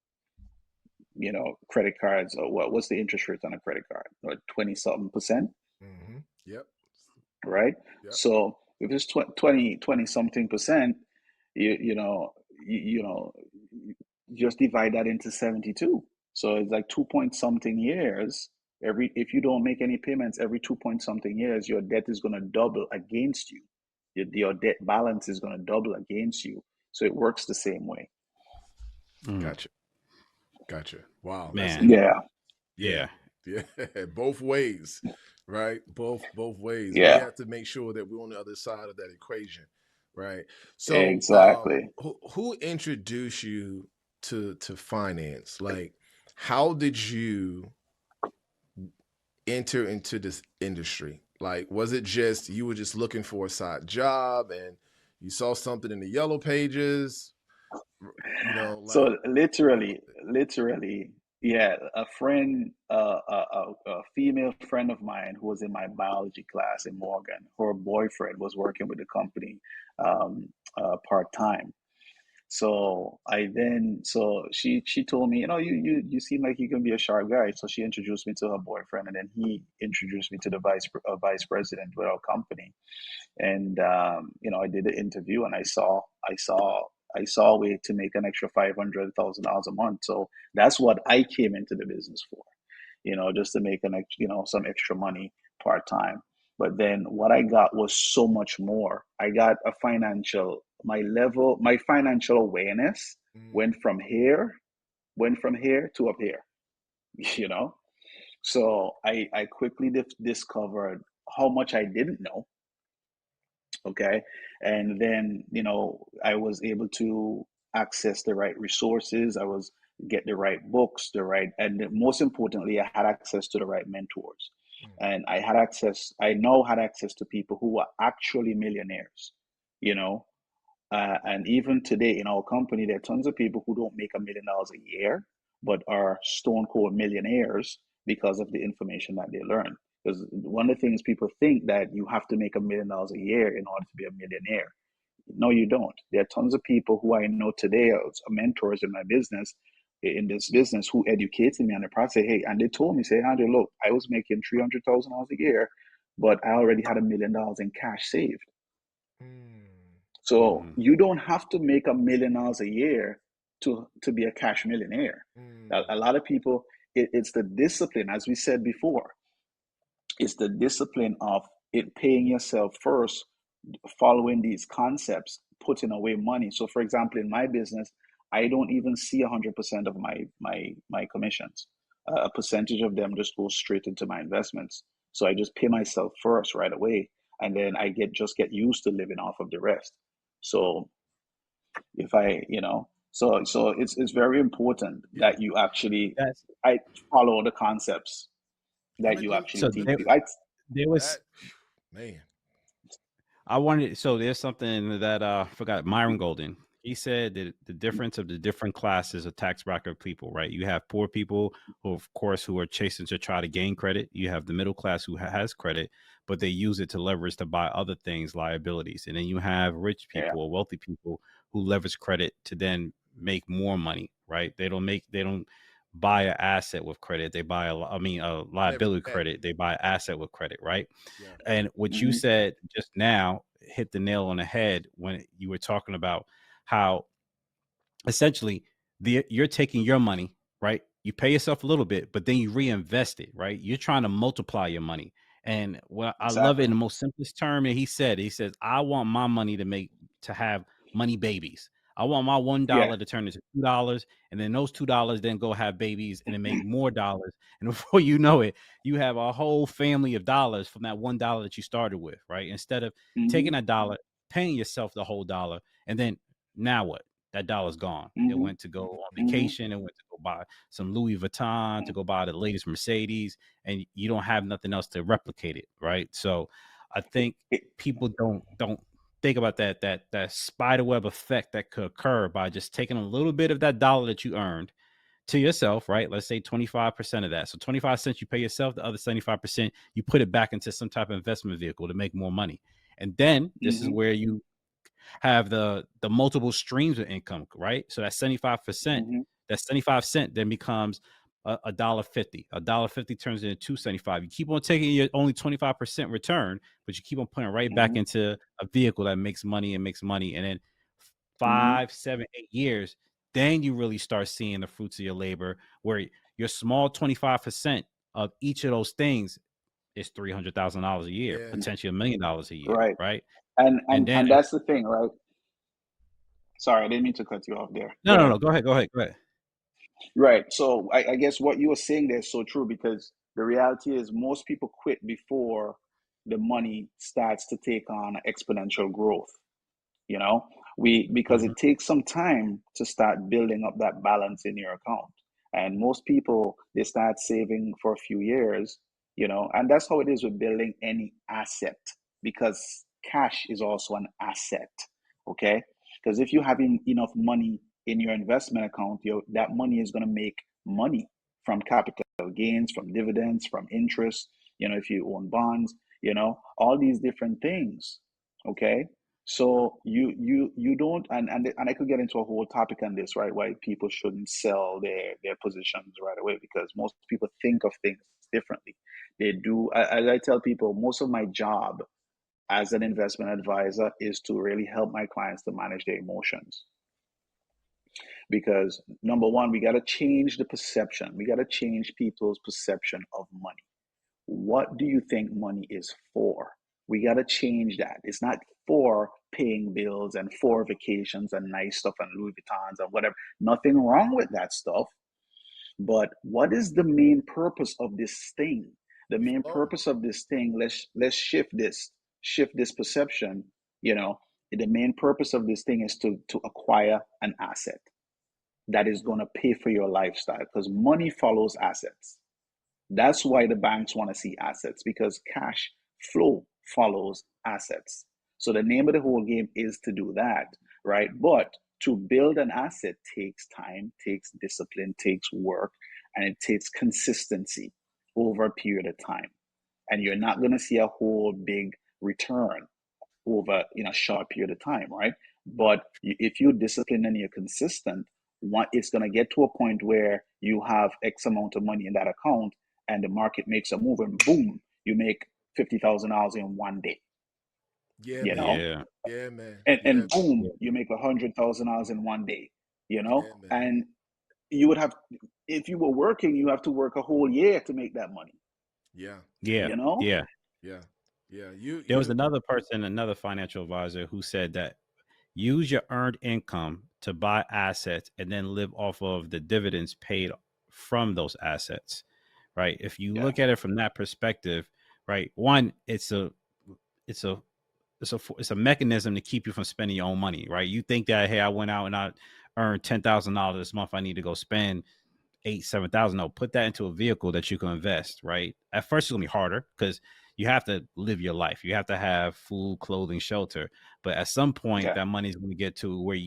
credit cards, or what's the interest rate on a credit card? 20 something percent, Mm-hmm. Yep. right? Yep. So if it's 20 something percent, you know, you know, just divide that into 72. So it's like 2 point something years. If you don't make any payments every 2 point something years, your debt is going to double against you. Your debt balance is going to double against you. So it works the same way. Gotcha. Gotcha. Wow. That's Man. interesting. Yeah. Yeah. Yeah. Yeah. Both ways. right? Both ways. We Yeah, have to make sure that we're on the other side of that equation, right? So, exactly. who introduced you to finance? Like, how did you enter into this industry? Like, was it just you were just looking for a side job and you saw something in the yellow pages? You know, like So what? literally, yeah, a friend, a female friend of mine who was in my biology class in Morgan, her boyfriend was working with the company part time. So she told me, you seem like you can be a sharp guy. So she introduced me to her boyfriend, and then he introduced me to the vice president with our company. And I did the interview, and I saw a way to make an extra $500,000 a month. So that's what I came into the business for, just to make some extra money part time. But then what I got was so much more. I got my financial awareness Mm, went from here, to up here, you know. So I quickly discovered how much I didn't know. Okay. And then I was able to access the right resources. I was get the right books, and most importantly, I had access to the right mentors. mm, And I now had access to people who were actually millionaires, you know and even today in our company, there are tons of people who don't make $1 million a year, but are stone cold millionaires because of the information that they learn. Because one of the things people think that you have to make $1 million a year in order to be a millionaire. No, you don't. There are tons of people who I know today as mentors in my business, in this business, who educated me on the process. Hey, and they told me, say, Andrew, look, I was making $300,000 a year, but I already had $1 million in cash saved. mm, So Mhm. you don't have to make $1 million a year to be a cash millionaire. mm. A lot of people, it's the discipline, as we said before, it's the discipline of it paying yourself first, following these concepts, putting away money. So, for example, in my business, I don't even see 100% of my commissions. A percentage of them just goes straight into my investments. So I just pay myself first right away, and then I get used to living off of the rest. So if I, so it's very important Yeah. that you actually That's I follow the concepts Let that me you go. actually so teach there, people. there was That man. I wanted so there's something that I forgot Myron Golden. He said that the difference of the different classes of tax bracket people, right? You have poor people who, of course, who are chasing to try to gain credit. You have the middle class who has credit, but they use it to leverage to buy other things, liabilities. And then you have rich Yeah. people or wealthy people who leverage credit to then make more money, right? They don't buy an asset with credit. They buy a Leverage liability that. credit. They buy an asset with credit, right? Yeah. And what you Hmm. said just now hit the nail on the head when you were talking about how essentially you're taking your money, right? You pay yourself a little bit, but then you reinvest it, right? You're trying to multiply your money. And what I love it in Exactly. the most simplest term, and he says, I want my money to have money babies. I want my one Yeah. dollar to turn into $2, and then those $2 then go have babies and then make more dollars. And before you know it, you have a whole family of dollars from that $1 that you started with, right? Instead of taking Hmm. that dollar, paying yourself the whole dollar, and then now what? That dollar's gone. It Hmm. went to go on Hmm. vacation. It went to go buy some Louis Vuitton, to go buy the latest Mercedes, and you don't have nothing else to replicate it, right? So, I think people don't think about that spider web effect that could occur by just taking a little bit of that dollar that you earned to yourself, right? Let's say 25% of that. So 25 cents you pay yourself, the other 75% you put it back into some type of investment vehicle to make more money. And then this is Hmm. where you have the multiple streams of income, right? So that 75%, Hmm. that 75 cent then becomes a dollar 50. A dollar 50 turns into 275. You keep on taking your only 25% return, but you keep on putting it right back Hmm. into a vehicle that makes money and makes money. And then Hmm. 5, 7, 8 years, then you really start seeing the fruits of your labor, where your small 25% of each of those things is $300,000 a year, Yeah. potentially $1 million a year, Right. right? And And and then and that's the thing, right? Sorry, I didn't mean to cut you off there. Go no, no, ahead. no. Go ahead. Go ahead. Go ahead. Right. So I guess what you were saying there is so true, because The reality is most people quit before the money starts to take on exponential growth. You know, because Mhm. it takes some time to start building up that balance in your account. And most people, they start saving for a few years, and that's how it is with building any asset, because cash is also an asset. Okay, because if you have enough money in your investment account, that money is going to make money from capital gains, from dividends, from interest, if you own bonds, all these different things. Okay, so you don't, and I could get into a whole topic on this, right? Why people shouldn't sell their positions right away, because most people think of things differently. They do. As I tell people, most of my job as an investment advisor is to really help my clients to manage their emotions. Because number one, we got to change the perception. We got to change people's perception of money. What do you think money is for? We got to change that. It's not for paying bills and for vacations and nice stuff and Louis Vuittons and whatever. Nothing wrong with that stuff. But what is the main purpose of this thing? The main purpose of this thing, let's shift this perception. The main purpose of this thing is to acquire an asset that is going to pay for your lifestyle, because money follows assets. That's why the banks want to see assets, because cash flow follows assets. So the name of the whole game is to do that, right? But to build an asset takes time, takes discipline, takes work, and it takes consistency over a period of time. And you're not going to see a whole big return over a short period of time, right? But if you're disciplined and you're consistent, it's going to get to a point where you have X amount of money in that account, and the market makes a move, and boom, you make $50,000 in one day. Yeah, You man. know, Yeah. Yeah, man. and Yeah, and boom, Yeah. you make $100,000 in one day. yeah, man. And you would have, if you were working, you have to work a whole year to make that money. Yeah, Yeah. You know, Yeah. yeah, yeah. You, There was you. another person, another financial advisor, who said that use your earned income to buy assets and then live off of the dividends paid from those assets. Right. If you yeah, look at it from that perspective, right, one, it's a it's a mechanism to keep you from spending your own money, right? You think that, hey, I went out and I earned $10,000 this month, I need to go spend 7,000. No, put that into a vehicle that you can invest, right? At first, it's gonna be harder because you have to live your life. You have to have food, clothing, shelter. But at some point, yeah, that money is going to get to where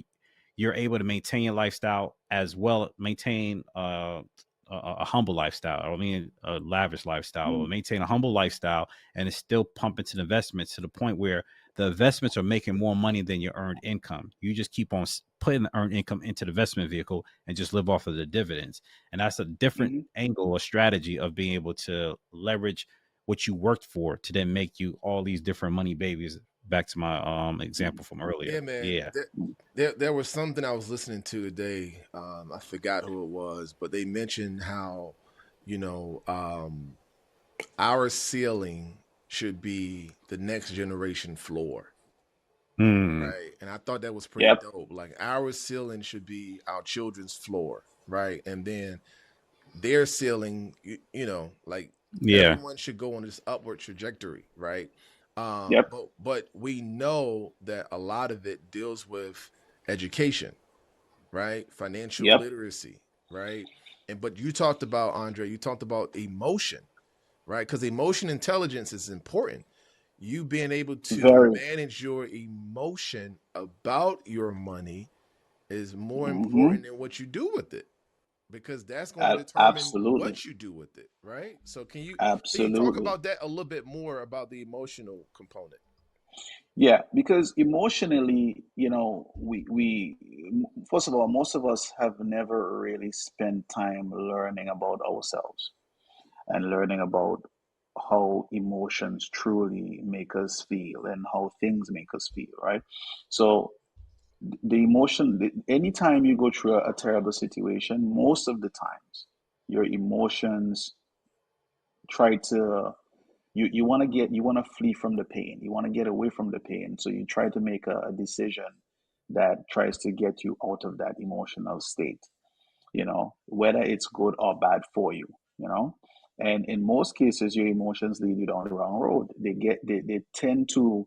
you're able to maintain your lifestyle as well, maintain a humble lifestyle, or I mean, a lavish lifestyle, or mm, maintain a humble lifestyle, and it's still pumping to the investments to the point where the investments are making more money than your earned income. You just keep on putting the earned income into the investment vehicle and just live off of the dividends. And that's a different mm, angle or strategy of being able to leverage what you worked for to then make you all these different money babies. Back to my mm, example from earlier. Yeah, man. Yeah. mm, There was something I was listening to today. I forgot who it was, but they mentioned how, you know, our ceiling should be the next generation floor, Mm, right? And I thought that was pretty yep, dope. Like our ceiling should be our children's floor, right? And then their ceiling, like yeah. everyone should go on this upward trajectory, right? yep, But we know that a lot of it deals with education, right? Financial yep, literacy, right? And but you talked about, Andre, you talked about emotion, right? Because emotion intelligence is important. You being able to very. manage your emotion about your money is more Hmm. important than what you do with it, because that's going to determine Absolutely, what you do with it, right? So can you talk absolutely. about that a little bit more about the emotional component? Yeah, because emotionally, we first of all, most of us have never really spent time learning about ourselves and learning about how emotions truly make us feel and how things make us feel, right? So anytime you go through a terrible situation, most of the times your emotions try to you want to flee from the pain, you want to get away from the pain, so you try to make a decision that tries to get you out of that emotional state, whether it's good or bad for you, you know And in most cases, your emotions lead you down the wrong road. They tend to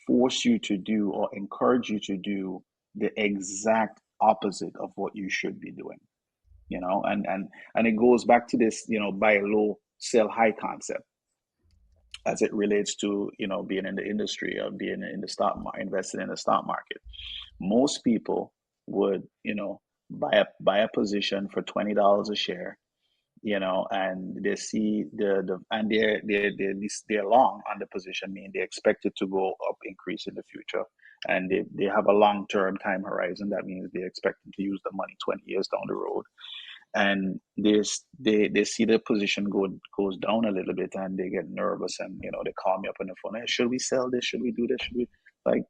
force you to do or encourage you to do the exact opposite of what you should be doing. And it goes back to this, buy low, sell high concept as it relates to, being in the industry or being in the stock market, invested in the stock market. Most people would, buy a position for $20 a share, and they see and they're long on the position, meaning they expect it to go up, increase in the future, and they have a long term time horizon. That means they expect to use the money 20 years down the road, and they see the position goes down a little bit, and they get nervous, and they call me up on the phone. Hey, should we sell this? Should we do this? Should we like?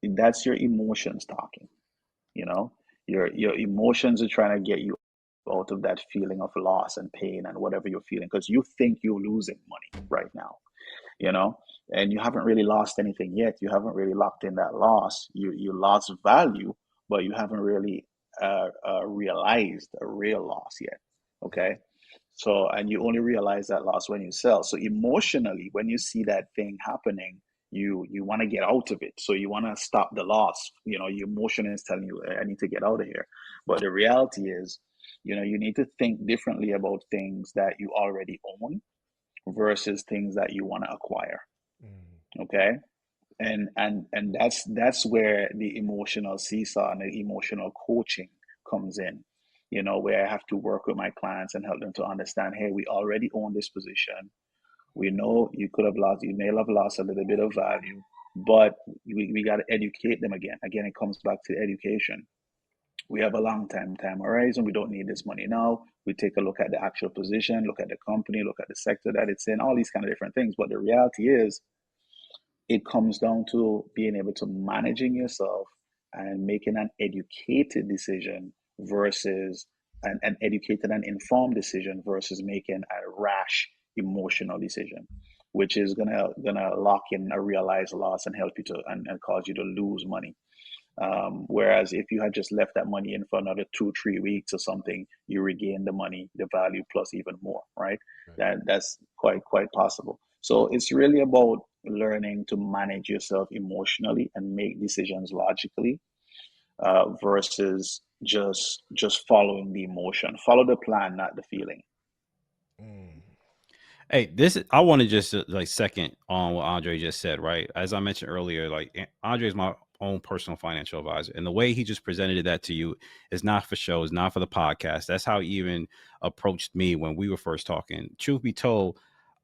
That's your emotions talking. You know, your emotions are trying to get you out of that feeling of loss and pain and whatever you're feeling, because you think you're losing money right now, you know, and you haven't really lost anything yet. You haven't really locked in that loss. You lost value, but you haven't really realized a real loss yet. Okay. So, and you only realize that loss when you sell. So emotionally, when you see that thing happening, you want to get out of it. So you want to stop the loss. Your emotion is telling you, I need to get out of here. But the reality is, you need to think differently about things that you already own versus things that you want to acquire. Okay. And that's where the emotional seesaw and the emotional coaching comes in, where I have to work with my clients and help them to understand, hey, we already own this position. We know you may have lost a little bit of value, but we got to educate them again. Again, it comes back to education. We have a long time horizon. We don't need this money now. We take a look at the actual position, look at the company, look at the sector that it's in, all these kind of different things. But the reality is, it comes down to being able to managing yourself and making an educated decision versus an educated and informed decision versus making a rash emotional decision, which is gonna lock in a realized loss and help you to and cause you to lose money. Whereas if you had just left that money in for another 2-3 weeks or something, you regain the money, the value plus even more, right? That's quite possible. So it's really about learning to manage yourself emotionally and make decisions logically, versus just following the emotion. Follow the plan, not the feeling. Hey, I want to just like second on what Andre just said, right? As I mentioned earlier, like Andre is my own personal financial advisor, and the way he just presented that to you is not for show, is not for the podcast. That's how he even approached me when we were first talking. Truth be told,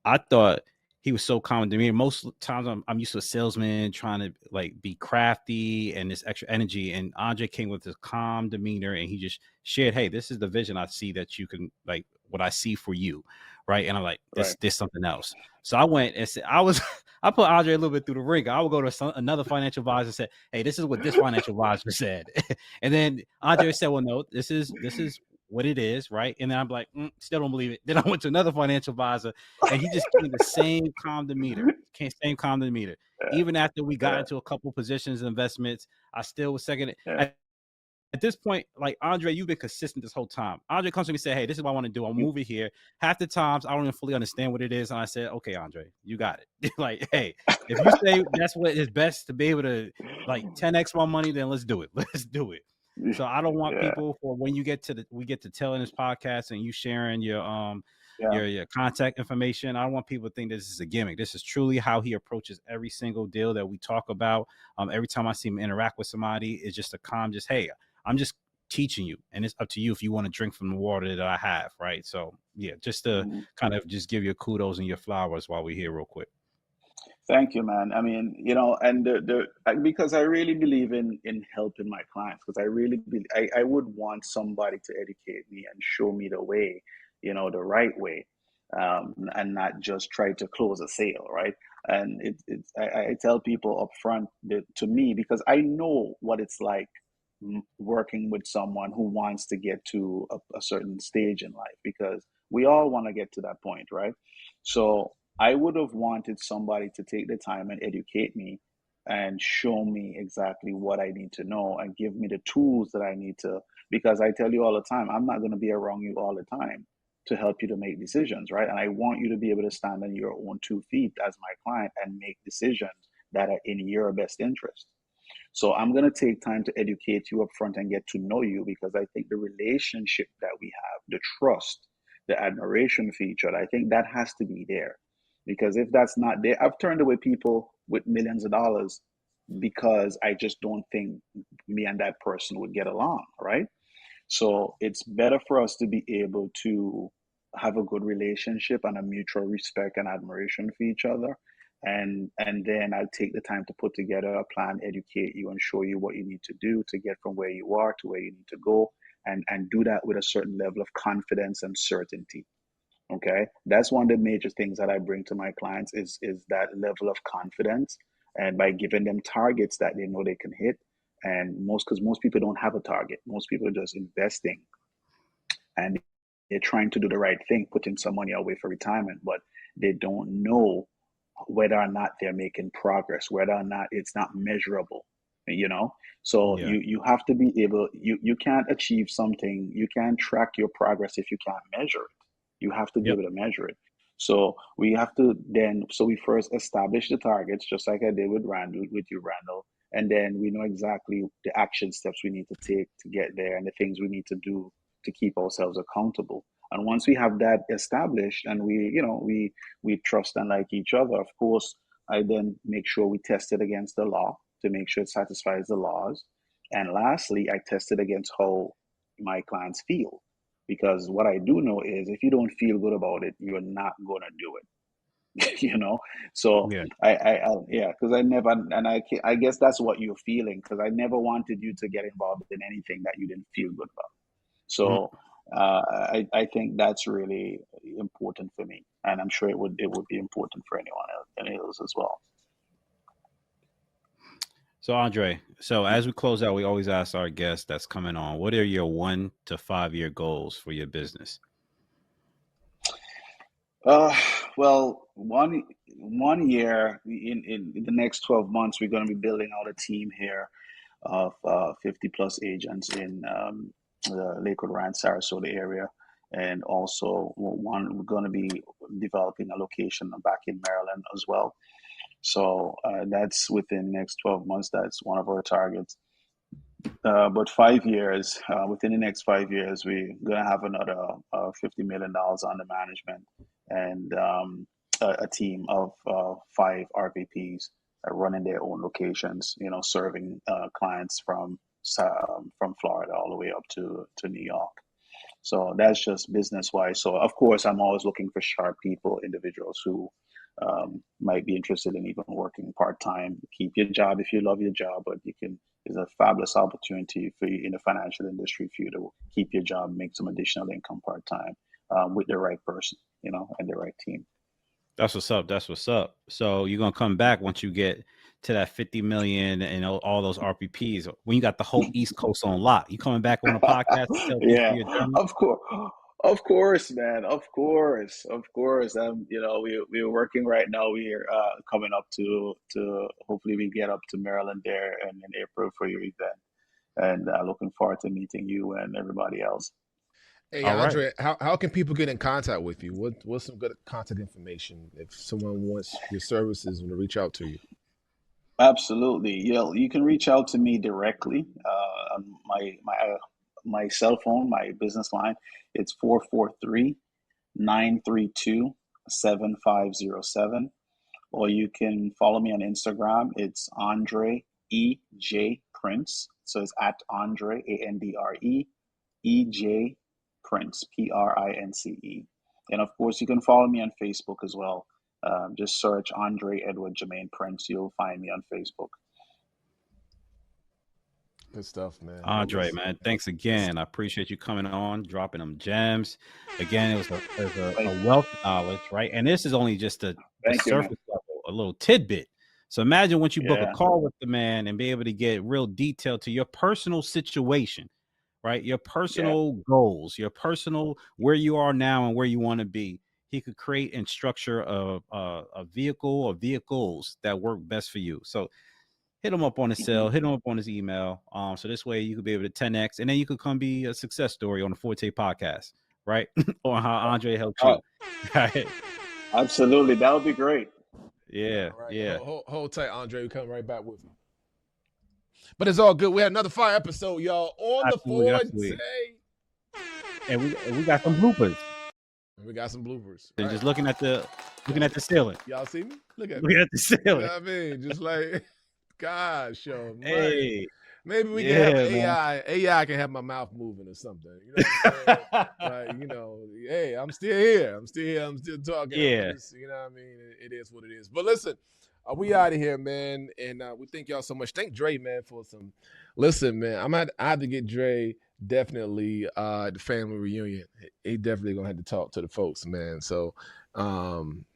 I thought he was so calm to me. Most times I'm used to a salesman trying to like be crafty and this extra energy, and Andre came with this calm demeanor, and he just shared, hey, this is the vision I see that you can like what I see for you. Right. And I'm like, this something else. So I went and said, I put Andre a little bit through the ring. I would go to another financial advisor and say, hey, this is what this financial advisor said. And then Andre said, well, no, this is what it is. Right. And then I'm like, still don't believe it. Then I went to another financial advisor, and he just came the same calm demeanor. Even after we got into a couple positions and investments, I still was second. At this point, like Andre, you've been consistent this whole time. Andre comes to me and say, hey, this is what I want to do. I'll move it here. Half the times I don't even fully understand what it is. And I said, okay, Andre, you got it. Like, hey, if you say that's what is best to be able to like 10x my money, then let's do it. Let's do it. So I don't want people for when we get to telling this podcast and you sharing your your contact information. I don't want people to think this is a gimmick. This is truly how he approaches every single deal that we talk about. Every time I see him interact with somebody, it's just a calm, just, hey, I'm just teaching you, and it's up to you if you want to drink from the water that I have, right? So yeah, just to kind of just give you kudos and your flowers while we're here real quick. Thank you, man. I mean, and because I really believe in helping my clients, because I really believe I would want somebody to educate me and show me the way, the right way, and not just try to close a sale, right? And I tell people up front that to me, because I know what it's like working with someone who wants to get to a certain stage in life, because we all want to get to that point, right? So I would have wanted somebody to take the time and educate me and show me exactly what I need to know and give me the tools that I need to, because I tell you all the time, I'm not going to be around you all the time to help you to make decisions, right? And I want you to be able to stand on your own 2 feet as my client and make decisions that are in your best interest. So I'm going to take time to educate you up front and get to know you, because I think the relationship that we have, the trust, the admiration for each other, I think that has to be there. Because if that's not there, I've turned away people with millions of dollars because I just don't think me and that person would get along, right? So it's better for us to be able to have a good relationship and a mutual respect and admiration for each other. And then I'll take the time to put together a plan, educate you, and show you what you need to do to get from where you are to where you need to go, and do that with a certain level of confidence and certainty. Okay, that's one of the major things that I bring to my clients is that level of confidence, and by giving them targets that they know they can hit. And because most people don't have a target, most people are just investing, and they're trying to do the right thing, putting some money away for retirement, but they don't know whether or not they're making progress, whether or not it's not measurable, you know? So Yeah. you have to be able, you can't achieve something, you can't track your progress if you can't measure it. You have to be Yep. able to measure it. So we have to then, so we first establish the targets, just like I did with Randall, with you, Randall. And then we know exactly the action steps we need to take to get there and the things we need to do to keep ourselves accountable. And once we have that established and we trust and like each other, of course, I then make sure we test it against the law to make sure it satisfies the laws. And lastly, I test it against how my clients feel. Because what I do know is if you don't feel good about it, you're not going to do it. So Yeah. yeah, because I never, and I guess that's what you're feeling, because I never wanted you to get involved in anything that you didn't feel good about. Mhm. So I think that's really important for me, and I'm sure it would be important for any else as well. So Andre, so as we close out, we always ask our guests that's coming on, what are your 1 to 5 year goals for your business? Uh, well, one year in the next 12 months, we're going to be building out a team here of 50 plus agents in the Lakewood, Rand, Sarasota area. And also, we're going to be developing a location back in Maryland as well. So that's within the next 12 months. That's one of our targets. But 5 years, within the next 5 years, we're going to have another $50 million under management, and a team of 5 RVPs running their own locations, serving clients from Florida all the way up to New York. So that's just business wise. So of course, I'm always looking for sharp people, individuals who might be interested in even working part time. Keep your job if you love your job, but you can. It's a fabulous opportunity for you in the financial industry for you to keep your job, make some additional income part time with the right person, and the right team. That's what's up. That's what's up. So you're gonna come back once you get to that 50 million and all those RPPs. When you got the whole East Coast on lock, you coming back on a podcast to tell people Yeah, your journey? of course, man, of course. We're working right now. We're coming up to hopefully we get up to Maryland there and in April for your event, and looking forward to meeting you and everybody else. Hey All right. Andre, how can people get in contact with you? What's some good contact information if someone wants your services and to reach out to you? Absolutely. Yeah, you can reach out to me directly on my cell phone, my business line. It's 443-932-7507. Or you can follow me on Instagram. It's Andre E.J. Prince. So it's at Andre, Andre, E.J. Prince, Prince. And of course, you can follow me on Facebook as well. Just search Andre Edward Jermaine Prince. You'll find me on Facebook. Good stuff, man. Andre, man, thanks again. I appreciate you coming on, dropping them gems. Again, it was a wealth of knowledge, right? And this is only just the Thank you, man. surface level, a little tidbit. So imagine once you book a Yeah. call with the man and be able to get real detail to your personal situation, right? Your personal goals, your personal where you are now and where you want to be. He could create and structure a vehicle or vehicles that work best for you. So hit him up on his cell, hit him up on his email. So this way you could be able to 10x, and then you could come be a success story on the Forte podcast, right? On how Andre helped you. Right? Absolutely, that would be great. Yeah, All right. yeah. Hold tight, Andre. We coming right back with you. But it's all good. We had another fire episode, y'all, on Absolutely, the absolutely. Forte. And we got some bloopers. And we got some bloopers. And right? just looking at the ceiling. Y'all see me? Look at me. Looking at the You ceiling. know what I mean? Just like, gosh, yo. Hey. Maybe we can have AI. AI can have my mouth moving or something. You know what I'm saying? Like, you know, hey, I'm still here. I'm still talking. Yeah. You know what I mean? It is what it is. But listen, we out of here, man. And we thank y'all so much. Thank Dre, man, for some. Listen, man, I have to get Dre definitely the family reunion. He definitely gonna have to talk to the folks, man. So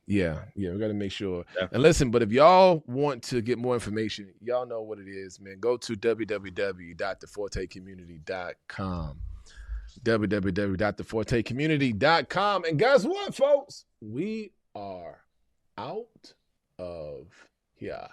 yeah, we gotta make sure. Definitely. And listen, but if y'all want to get more information, y'all know what it is, man. Go to www.thefortecommunity.com. www.thefortecommunity.com. And guess what, folks? We are out of here.